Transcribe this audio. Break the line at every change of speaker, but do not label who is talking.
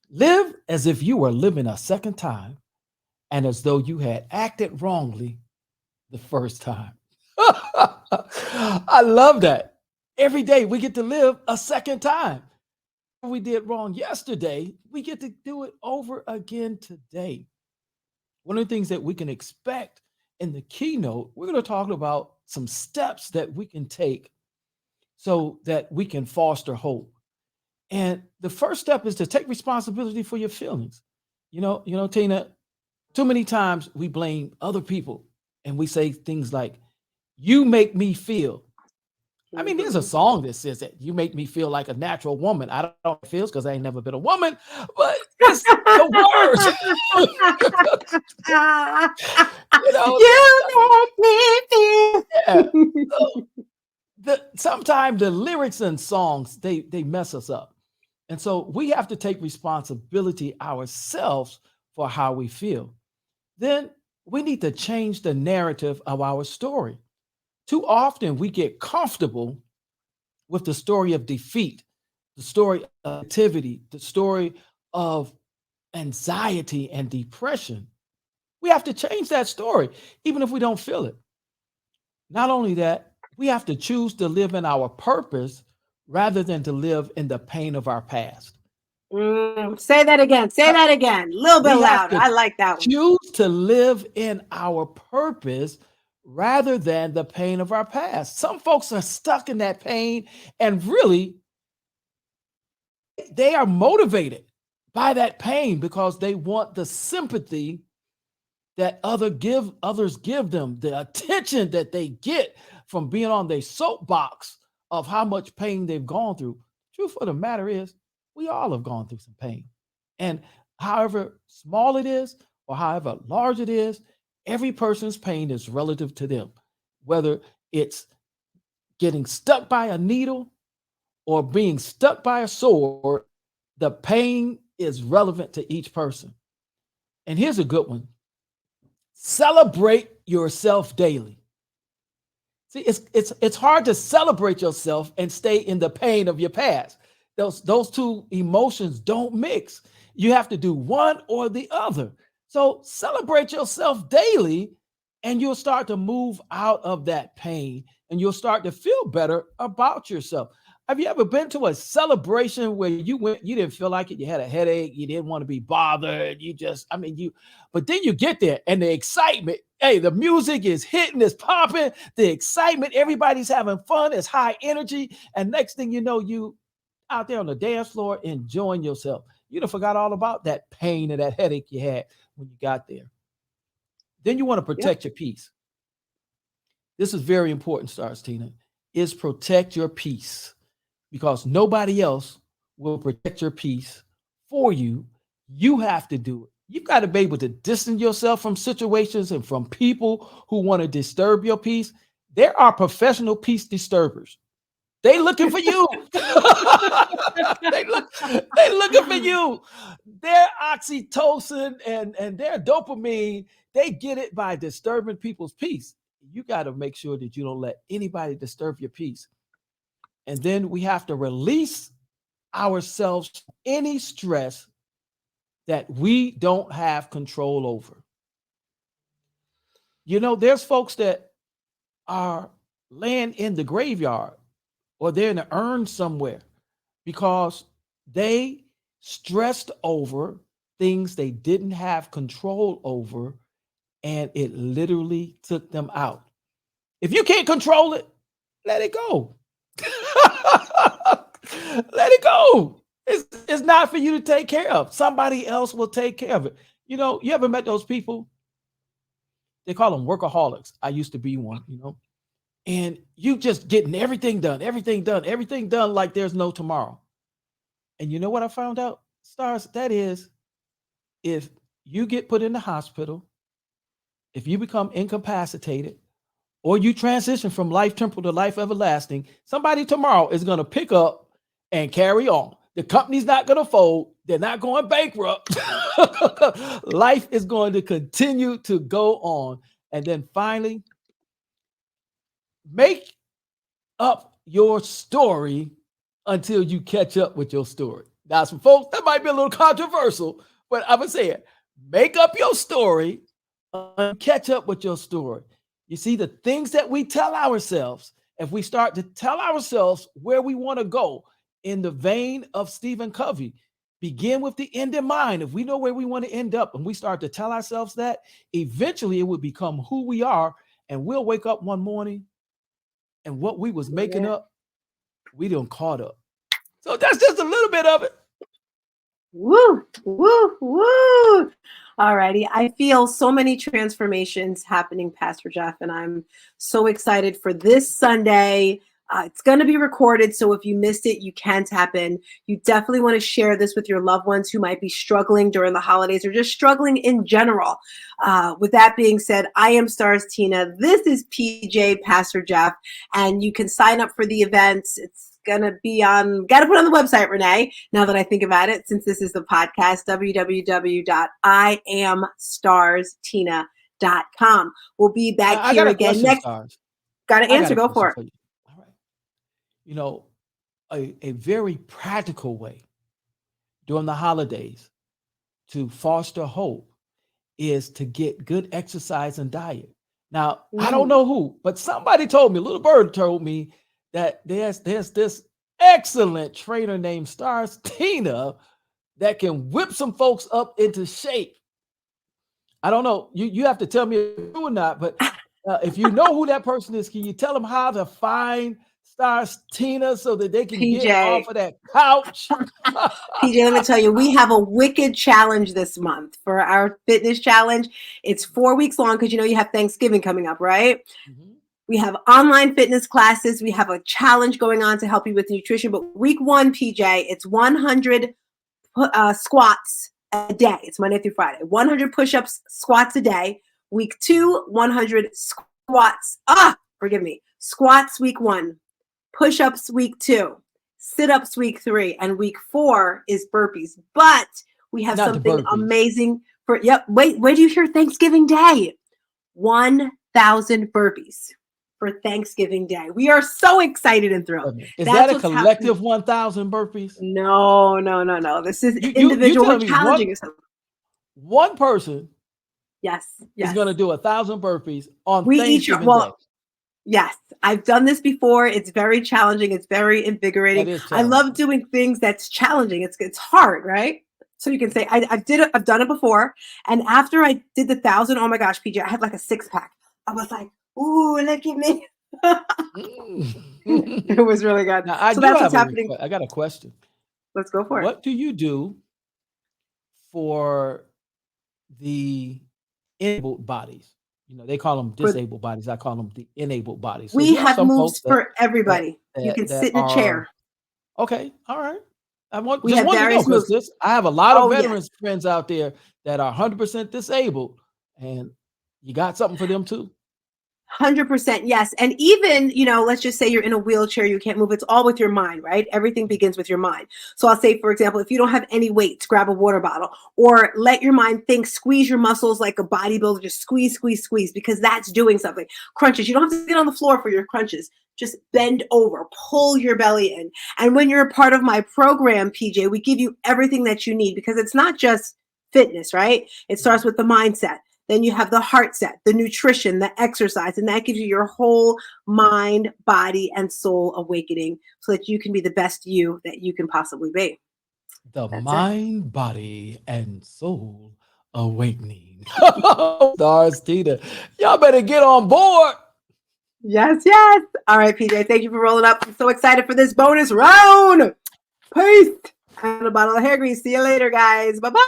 Live as if you were living a second time and as though you had acted wrongly the first time. I love that. Every day we get to live a second time. We did wrong yesterday, we get to do it over again today. One of the things that we can expect in the keynote, we're going to talk about some steps that we can take so that we can foster hope. And the first step is to take responsibility for your feelings. Tina, too many times we blame other people and we say things like, you make me feel. I mean, there's a
Mhm.
song that says that you make me feel like a natural woman. I don't know how it feels because I ain't never been a woman, but it's the words. you know,
You make me
yeah.
feel.
So sometimes the lyrics and songs they mess us up. And so we have to take responsibility ourselves for how we feel. Then we need to change the narrative of our story. Too often we get comfortable with the story of defeat, the story of activity, the story of anxiety and depression. We have to change that story, even if we don't feel it. Not only that, we have to choose to live in our purpose rather than to live in the pain of our past.
Say that again. Say that again. A little bit
We have
louder.
to
I like that one.
choose to live in our purpose rather than the pain of our past. Some folks are stuck in that pain and really they are motivated by that pain because they want the sympathy that others give them, the attention that they get from being on their soapbox of how much pain they've gone through. Truth of the matter is, we all have gone through some pain. And however small it is or however large it is, every person's pain is relative to them. Whether it's getting stuck by a needle or being stuck by a sword, the pain is relevant to each person. And here's a good one: celebrate yourself daily. See, it's hard to celebrate yourself and stay in the pain of your past. Those two emotions don't mix. You have to do one or the other. So celebrate yourself daily, and you'll start to move out of that pain, and you'll start to feel better about yourself. Have you ever been to a celebration where you didn't feel like it, you had a headache, you didn't want to be bothered, but then you get there and the excitement, hey, the music is hitting, it's popping, the excitement, everybody's having fun, it's high energy, and next thing you know, you out there on the dance floor enjoying yourself. You done forgot all about that pain and that headache you had when you got there. Then you want to
Yep.
protect your peace. This is very important, Stars Tina, is protect your peace because nobody else will protect your peace for you. You have to do it. You've got to be able to distance yourself from situations and from people who want to disturb your peace. There are professional peace disturbers. They looking for you. They looking for you. Their oxytocin and their dopamine, they get it by disturbing people's peace. You got to make sure that you don't let anybody disturb your peace. And then we have to release ourselves from any stress that we don't have control over. There's folks that are laying in the graveyard or they're in an urn somewhere because they stressed over things they didn't have control over and it literally took them out. If you can't control it, let it go. Let it go. It's not for you to take care of. Somebody else will take care of it. You ever met those people? They call them workaholics. I used to be one. And you just getting everything done, everything done, everything done like there's no tomorrow. And you know what I found out, Stars? That is, if you get put in the hospital, if you become incapacitated, or you transition from life temporal to life everlasting, somebody tomorrow is going to pick up and carry on. The company's not going to fold. They're not going bankrupt. Life is going to continue to go on. And then finally, make up your story until you catch up with your story. Now, some folks, that might be a little controversial, but I'm going to say it. Make up your story and catch up with your story. You see, the things that we tell ourselves, if we start to tell ourselves where we want to go in the vein of Stephen Covey, begin with the end in mind. If we know where we want to end up and we start to tell ourselves that, eventually it will become who we are. And we'll wake up one morning and what we was making up, we done caught up. So that's just a little bit of it.
Woo, woo, woo. All righty. I feel so many transformations happening, Pastor Jeff, and I'm so excited for this Sunday. It's going to be recorded, so if you missed it, you can tap in. You definitely want to share this with your loved ones who might be struggling during the holidays or just struggling in general. With that being said, I am Stars Tina. This is PJ, Pastor Jeff, and you can sign up for the events. It's gonna be on, gotta put on the website, Renee, now that I think about it, since this is the podcast, www.iamstarstina.com. We'll be back here again next.
Stars.
Gotta answer, go for it.
For you. All right. You know, a very practical way during the holidays to foster hope is to get good exercise and diet. Now, I don't know who, but somebody told me, a little bird told me, that there's this excellent trainer named Stars Tina that can whip some folks up into shape. I don't know. You have to tell me if you or not, but if you know who that person is, can you tell them how to find Stars Tina so that they can
PJ.
get off of that couch?
PJ, let me tell you, we have a wicked challenge this month for our fitness challenge. It's 4 weeks long because you know you have Thanksgiving coming up, right? Mm-hmm. We have online fitness classes. We have a challenge going on to help you with nutrition. But week 1, PJ, it's 100 squats a day. It's Monday through Friday. 100 push-ups, squats a day. Week 2, 100 squats. Squats week 1. Push-ups week 2. Sit-ups week 3. And week 4 is burpees. But we have something amazing for, wait, where do you hear Thanksgiving Day? 1,000 burpees for Thanksgiving Day. We are so excited and thrilled.
Is that a collective 1,000 burpees?
No. This is individual. We're challenging yourself.
One person
yes.
is going to do 1,000 burpees on Thanksgiving Day.
Yes, I've done this before. It's very challenging. It's very invigorating. I love doing things that's challenging. It's hard, right? So you can say, I've done it before. And after I did the 1,000, oh my gosh, PJ, I had like a 6-pack. I was like, ooh, look at me. It was really good.
Now, that's what's happening. I got a question.
Let's go for it.
What do you do for the enabled bodies? You know, they call them disabled bodies. I call them the enabled bodies. So
we have moves for everybody. You can sit in a chair.
Okay. All right. I want
to know
because I have a lot of veterans friends out there that are 100% disabled, and you got something for them too.
100%, yes. And even, let's just say you're in a wheelchair, you can't move. It's all with your mind, right? Everything begins with your mind. So I'll say, for example, if you don't have any weights, grab a water bottle or let your mind think, squeeze your muscles like a bodybuilder, just squeeze, because that's doing something. Crunches. You don't have to get on the floor for your crunches. Just bend over, pull your belly in. And when you're a part of my program, PJ, we give you everything that you need because it's not just fitness, right? It starts with the mindset. Then you have the heart set, the nutrition, the exercise, and that gives you your whole mind, body, and soul awakening so that you can be the best you that you can possibly be.
That's mind, body, and soul awakening. Stars Tina. Y'all better get on board.
Yes. All right, PJ, thank you for rolling up. I'm so excited for this bonus round. Peace. And a bottle of hair grease. See you later, guys. Bye-bye.